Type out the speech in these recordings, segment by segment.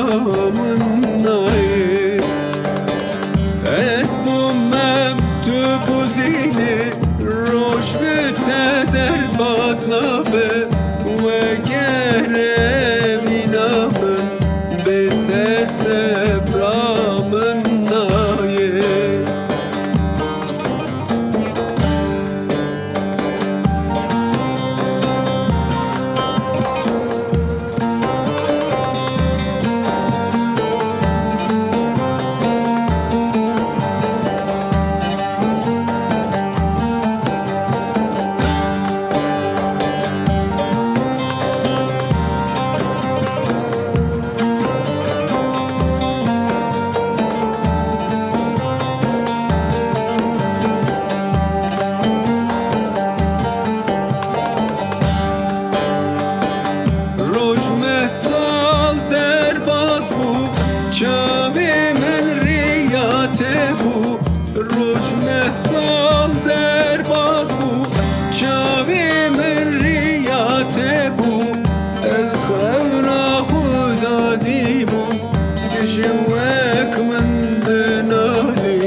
selamınayı esbumem tübuzili roş bite derbaz nabe ve gerevinamın bite sebramınayı Sal derbaz bu çavimin riyate bu Rojme sal derbaz bu çavimin riyate bu Ez xevra xuda dibu Dişivek min dinali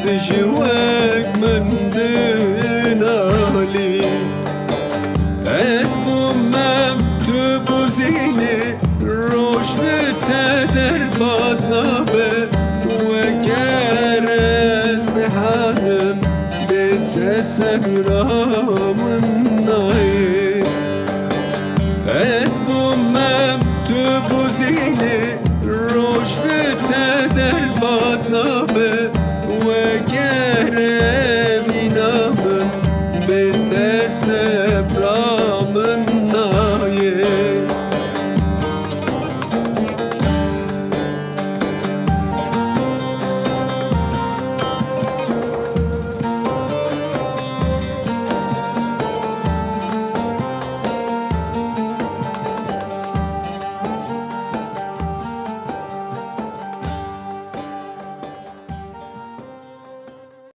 Dişivek min dinali Ez bu mem tübuzini roş bite derbaz nabe ve gerez bihanim bite sebramınayı Ez bu mem tübuzini roş bite derbaz nabe ve gerevinamın bite sebramınayı